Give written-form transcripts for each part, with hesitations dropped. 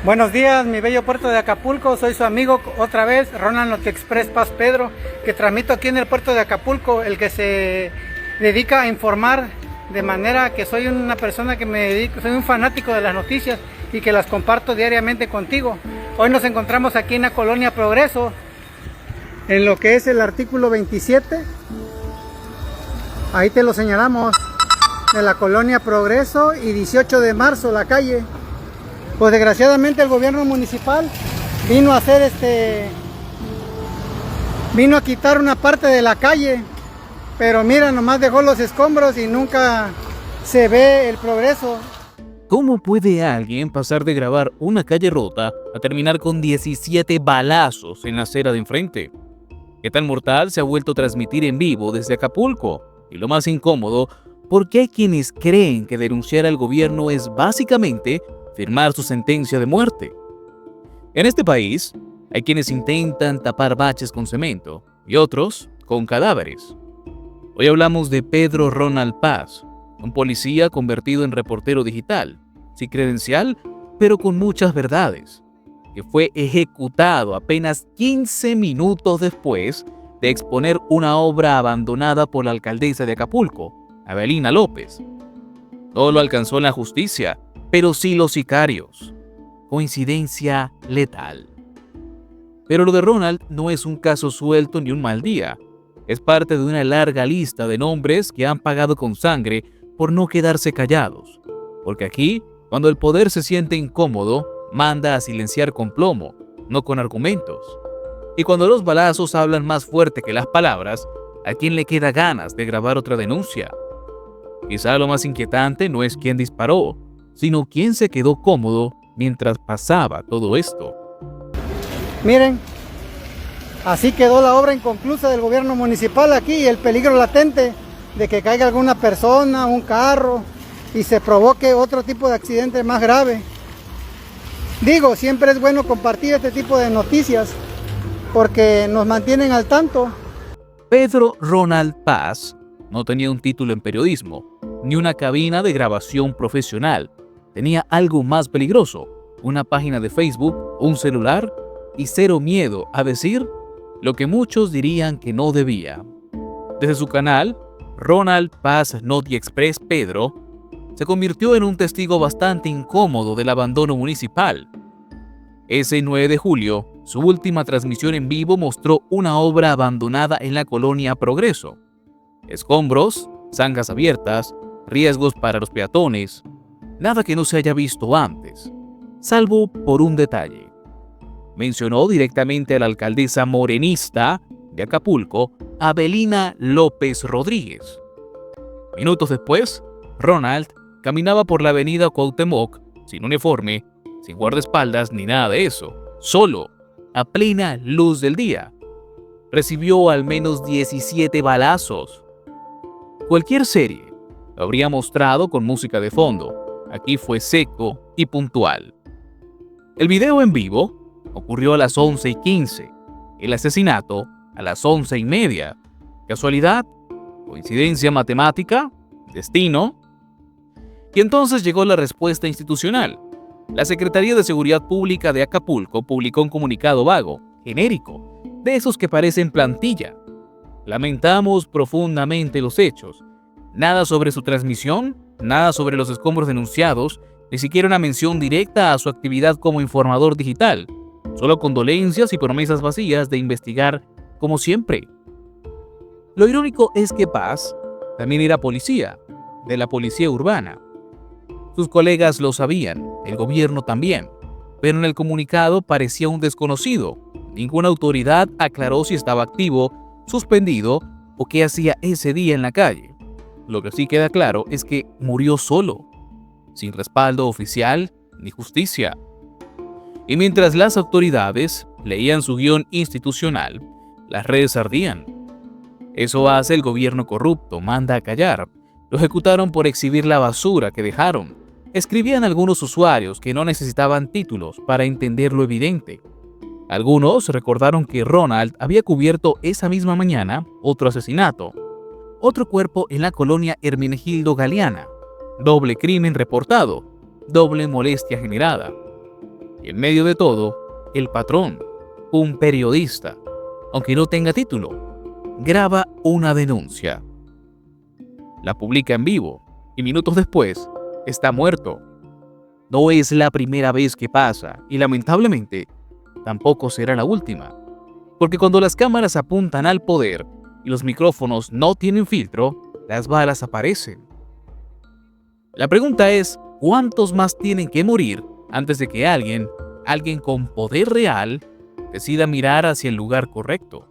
Buenos días, mi bello puerto de Acapulco. Soy su amigo otra vez, Ronald Notexpress Paz Pedro, que transmito aquí en el puerto de Acapulco, el que se dedica a informar, de manera que soy una persona que me dedico, soy un fanático de las noticias y que las comparto diariamente contigo. Hoy nos encontramos aquí en la colonia Progreso, en lo que es el artículo 27. Ahí te lo señalamos, de la colonia Progreso y 18 de marzo, la calle. Pues desgraciadamente el gobierno municipal vino a hacer vino a quitar una parte de la calle, pero mira, nomás dejó los escombros y nunca se ve el progreso. ¿Cómo puede alguien pasar de grabar una calle rota a terminar con 17 balazos en la acera de enfrente? ¿Qué tan mortal se ha vuelto a transmitir en vivo desde Acapulco? Y lo más incómodo, ¿por qué hay quienes creen que denunciar al gobierno es básicamente firmar su sentencia de muerte? En este país, hay quienes intentan tapar baches con cemento y otros con cadáveres. Hoy hablamos de Pedro Ronald Paz, un policía convertido en reportero digital, sin credencial, pero con muchas verdades, que fue ejecutado apenas 15 minutos después de exponer una obra abandonada por la alcaldesa de Acapulco, Avelina López. No lo alcanzó en la justicia, pero sí los sicarios. Coincidencia letal. Pero lo de Ronald no es un caso suelto ni un mal día. Es parte de una larga lista de nombres que han pagado con sangre por no quedarse callados. Porque aquí, cuando el poder se siente incómodo, manda a silenciar con plomo, no con argumentos. Y cuando los balazos hablan más fuerte que las palabras, ¿a quién le queda ganas de grabar otra denuncia? Quizá lo más inquietante no es quién disparó, sino quién se quedó cómodo mientras pasaba todo esto. Miren, así quedó la obra inconclusa del gobierno municipal aquí, y el peligro latente de que caiga alguna persona, un carro, y se provoque otro tipo de accidente más grave. Digo, siempre es bueno compartir este tipo de noticias porque nos mantienen al tanto. Pedro Ronald Paz no tenía un título en periodismo, ni una cabina de grabación profesional. Tenía algo más peligroso, una página de Facebook, un celular y cero miedo a decir lo que muchos dirían que no debía. Desde su canal, Ronald Paz Notexpress Pedro se convirtió en un testigo bastante incómodo del abandono municipal. Ese 9 de julio, su última transmisión en vivo mostró una obra abandonada en la colonia Progreso. Escombros, zanjas abiertas, riesgos para los peatones. Nada que no se haya visto antes, salvo por un detalle. Mencionó directamente a la alcaldesa morenista de Acapulco, Avelina López Rodríguez. Minutos después, Ronald caminaba por la avenida Cuauhtémoc, sin uniforme, sin guardaespaldas ni nada de eso, solo, a plena luz del día. Recibió al menos 17 balazos. Cualquier serie lo habría mostrado con música de fondo. Aquí fue seco y puntual. El video en vivo ocurrió a las 11:15, el asesinato a las 11:30. ¿Casualidad? ¿Coincidencia matemática? ¿Destino? Y entonces llegó la respuesta institucional. La Secretaría de Seguridad Pública de Acapulco publicó un comunicado vago, genérico, de esos que parecen plantilla. Lamentamos profundamente los hechos. Nada sobre su transmisión, nada sobre los escombros denunciados, ni siquiera una mención directa a su actividad como informador digital. Solo condolencias y promesas vacías de investigar como siempre. Lo irónico es que Paz también era policía, de la policía urbana. Sus colegas lo sabían, el gobierno también, pero en el comunicado parecía un desconocido. Ninguna autoridad aclaró si estaba activo, suspendido o qué hacía ese día en la calle. Lo que sí queda claro es que murió solo, sin respaldo oficial ni justicia. Y mientras las autoridades leían su guión institucional, las redes ardían. Eso hace el gobierno corrupto, manda a callar. Lo ejecutaron por exhibir la basura que dejaron. Escribían algunos usuarios que no necesitaban títulos para entender lo evidente. Algunos recordaron que Ronald había cubierto esa misma mañana otro asesinato. Otro cuerpo en la colonia Hermenegildo Galeana. Doble crimen reportado, doble molestia generada. Y en medio de todo, el patrón, un periodista, aunque no tenga título, graba una denuncia. La publica en vivo y minutos después está muerto. No es la primera vez que pasa y lamentablemente tampoco será la última. Porque cuando las cámaras apuntan al poder y los micrófonos no tienen filtro, las balas aparecen. La pregunta es, ¿cuántos más tienen que morir antes de que alguien con poder real, decida mirar hacia el lugar correcto?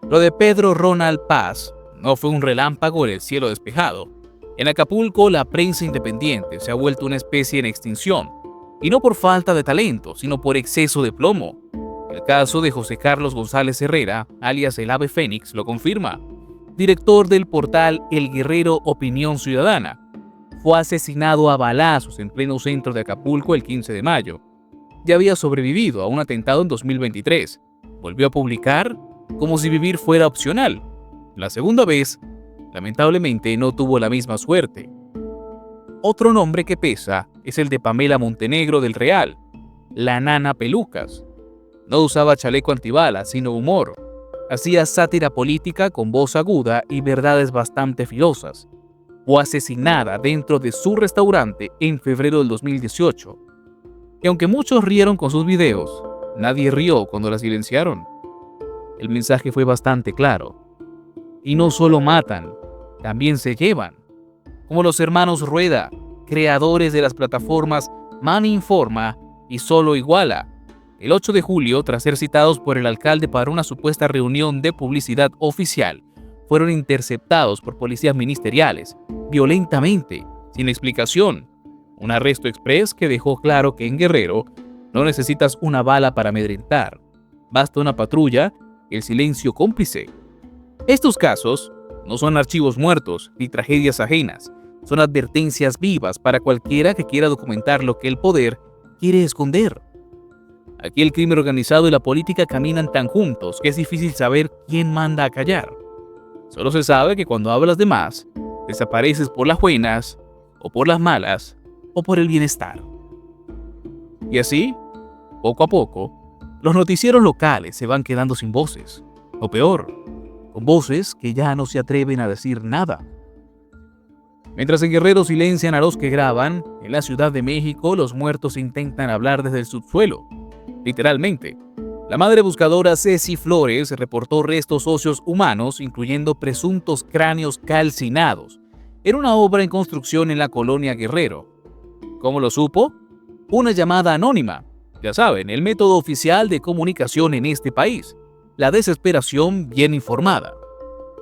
Lo de Pedro Ronald Paz no fue un relámpago en el cielo despejado. En Acapulco, la prensa independiente se ha vuelto una especie en extinción, y no por falta de talento, sino por exceso de plomo. El caso de José Carlos González Herrera, alias el Ave Fénix, lo confirma. Director del portal El Guerrero Opinión Ciudadana, fue asesinado a balazos en pleno centro de Acapulco el 15 de mayo. Ya había sobrevivido a un atentado en 2023. Volvió a publicar como si vivir fuera opcional. La segunda vez, lamentablemente, no tuvo la misma suerte. Otro nombre que pesa es el de Pamela Montenegro del Real, la Nana Pelucas. No usaba chaleco antibalas, sino humor. Hacía sátira política con voz aguda y verdades bastante filosas. Fue asesinada dentro de su restaurante en febrero del 2018. Y aunque muchos rieron con sus videos, nadie rió cuando la silenciaron. El mensaje fue bastante claro. Y no solo matan, también se llevan. Como los hermanos Rueda, creadores de las plataformas Mani Informa y Solo Iguala. El 8 de julio, tras ser citados por el alcalde para una supuesta reunión de publicidad oficial, fueron interceptados por policías ministeriales, violentamente, sin explicación. Un arresto express que dejó claro que en Guerrero no necesitas una bala para amedrentar. Basta una patrulla y el silencio cómplice. Estos casos no son archivos muertos ni tragedias ajenas. Son advertencias vivas para cualquiera que quiera documentar lo que el poder quiere esconder. Aquí el crimen organizado y la política caminan tan juntos que es difícil saber quién manda a callar. Solo se sabe que cuando hablas de más, desapareces por las buenas, o por las malas, o por el bienestar. Y así, poco a poco, los noticieros locales se van quedando sin voces. O peor, con voces que ya no se atreven a decir nada. Mientras en Guerrero silencian a los que graban, en la Ciudad de México los muertos intentan hablar desde el subsuelo. Literalmente. La madre buscadora Ceci Flores reportó restos óseos humanos, incluyendo presuntos cráneos calcinados, en una obra en construcción en la colonia Guerrero. ¿Cómo lo supo? Una llamada anónima. Ya saben, el método oficial de comunicación en este país. La desesperación bien informada.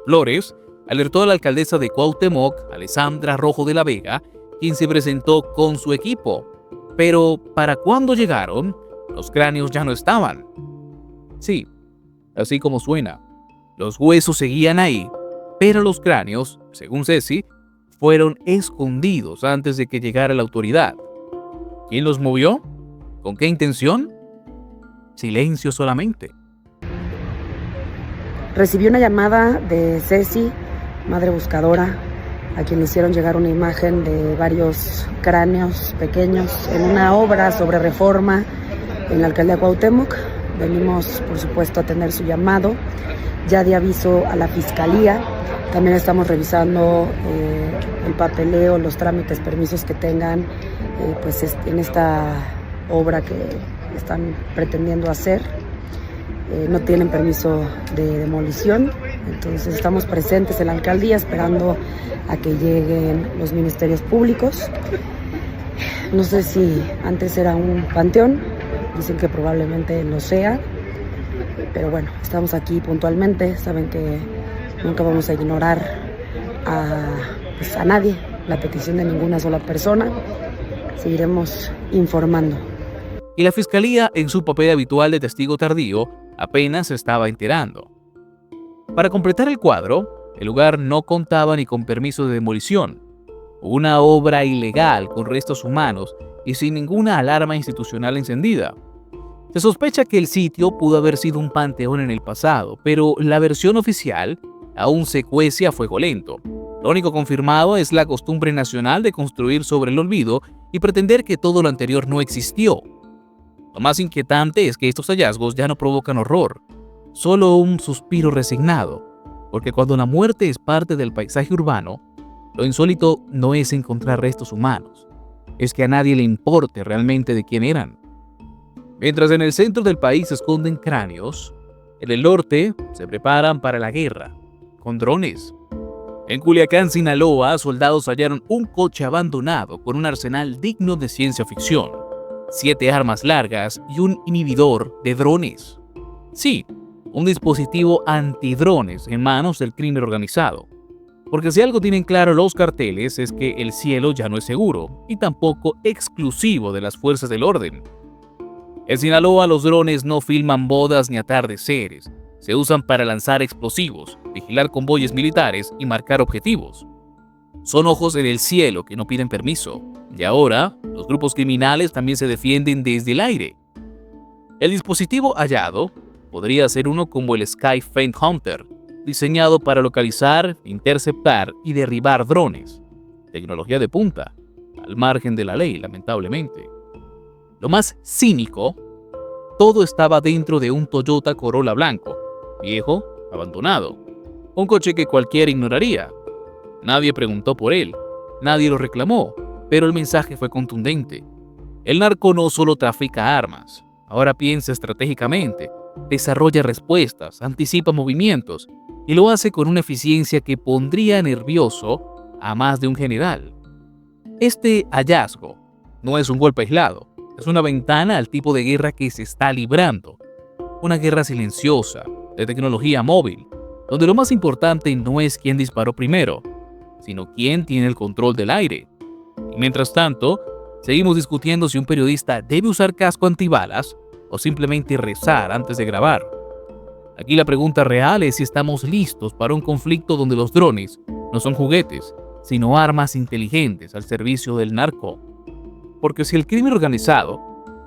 Flores alertó a la alcaldesa de Cuauhtémoc, Alessandra Rojo de la Vega, quien se presentó con su equipo. Pero, ¿para cuándo llegaron? Los cráneos ya no estaban. Sí, así como suena. Los huesos seguían ahí, pero los cráneos, según Ceci, fueron escondidos antes de que llegara la autoridad. ¿Quién los movió? ¿Con qué intención? Silencio solamente. Recibí una llamada de Ceci, madre buscadora, a quien le hicieron llegar una imagen de varios cráneos pequeños en una obra sobre Reforma en la alcaldía Cuauhtémoc. Venimos, por supuesto, a atender su llamado. Ya di aviso a la fiscalía. También estamos revisando el papeleo, los trámites, permisos que tengan pues en esta obra que están pretendiendo hacer. No tienen permiso de demolición, entonces estamos presentes en la alcaldía esperando a que lleguen los ministerios públicos. No sé si antes era un panteón, dicen que probablemente lo sea, pero bueno, estamos aquí puntualmente. Saben que nunca vamos a ignorar a nadie, la petición de ninguna sola persona. Seguiremos informando. Y la fiscalía, en su papel habitual de testigo tardío, apenas se estaba enterando. Para completar el cuadro, el lugar no contaba ni con permiso de demolición. Una obra ilegal con restos humanos y sin ninguna alarma institucional encendida. Se sospecha que el sitio pudo haber sido un panteón en el pasado, pero la versión oficial aún se cuece a fuego lento. Lo único confirmado es la costumbre nacional de construir sobre el olvido y pretender que todo lo anterior no existió. Lo más inquietante es que estos hallazgos ya no provocan horror, solo un suspiro resignado, porque cuando la muerte es parte del paisaje urbano, lo insólito no es encontrar restos humanos, es que a nadie le importe realmente de quién eran. Mientras en el centro del país se esconden cráneos, en el norte se preparan para la guerra, con drones. En Culiacán, Sinaloa, soldados hallaron un coche abandonado con un arsenal digno de ciencia ficción, 7 armas largas y un inhibidor de drones. Sí, un dispositivo antidrones en manos del crimen organizado. Porque si algo tienen claro los carteles es que el cielo ya no es seguro y tampoco exclusivo de las fuerzas del orden. En Sinaloa los drones no filman bodas ni atardeceres. Se usan para lanzar explosivos, vigilar convoyes militares y marcar objetivos. Son ojos en el cielo que no piden permiso. Y ahora, los grupos criminales también se defienden desde el aire. El dispositivo hallado podría ser uno como el Sky Faint Hunter, diseñado para localizar, interceptar y derribar drones. Tecnología de punta, al margen de la ley, lamentablemente. Lo más cínico, todo estaba dentro de un Toyota Corolla blanco, viejo, abandonado. Un coche que cualquiera ignoraría. Nadie preguntó por él, nadie lo reclamó, pero el mensaje fue contundente. El narco no solo trafica armas, ahora piensa estratégicamente, desarrolla respuestas, anticipa movimientos y lo hace con una eficiencia que pondría nervioso a más de un general. Este hallazgo no es un golpe aislado, es una ventana al tipo de guerra que se está librando. Una guerra silenciosa, de tecnología móvil, donde lo más importante no es quién disparó primero, sino quién tiene el control del aire. Y mientras tanto, seguimos discutiendo si un periodista debe usar casco antibalas o simplemente rezar antes de grabar. Aquí la pregunta real es si estamos listos para un conflicto donde los drones no son juguetes, sino armas inteligentes al servicio del narco. Porque si el crimen organizado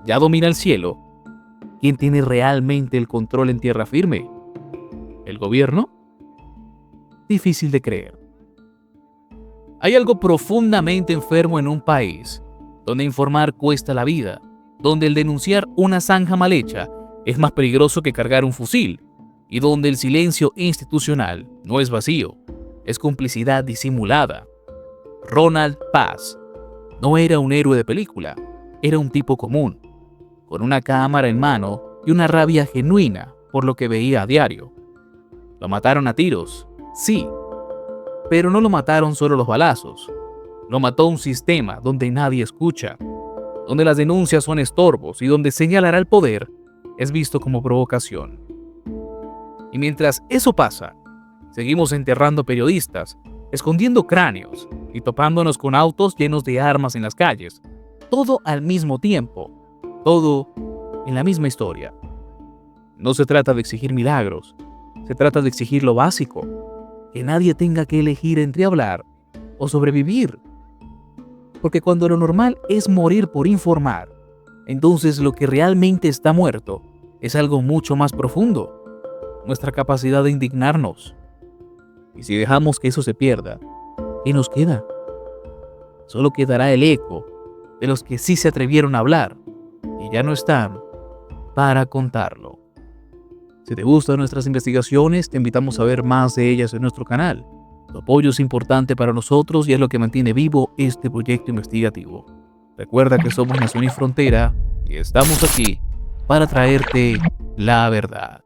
ya domina el cielo, ¿quién tiene realmente el control en tierra firme? ¿El gobierno? Difícil de creer. Hay algo profundamente enfermo en un país donde informar cuesta la vida, donde el denunciar una zanja mal hecha es más peligroso que cargar un fusil, y donde el silencio institucional no es vacío, es complicidad disimulada. Ronald Paz no era un héroe de película, era un tipo común, con una cámara en mano y una rabia genuina por lo que veía a diario. Lo mataron a tiros, sí, pero no lo mataron solo los balazos. Lo mató un sistema donde nadie escucha, donde las denuncias son estorbos y donde señalar al poder es visto como provocación. Y mientras eso pasa, seguimos enterrando periodistas, escondiendo cráneos y topándonos con autos llenos de armas en las calles. Todo al mismo tiempo, todo en la misma historia. No se trata de exigir milagros, se trata de exigir lo básico, que nadie tenga que elegir entre hablar o sobrevivir. Porque cuando lo normal es morir por informar, entonces lo que realmente está muerto es algo mucho más profundo, nuestra capacidad de indignarnos. Y si dejamos que eso se pierda, ¿qué nos queda? Solo quedará el eco de los que sí se atrevieron a hablar y ya no están para contarlo. Si te gustan nuestras investigaciones, te invitamos a ver más de ellas en nuestro canal. Tu apoyo es importante para nosotros y es lo que mantiene vivo este proyecto investigativo. Recuerda que somos Nación y Frontera y estamos aquí para traerte la verdad.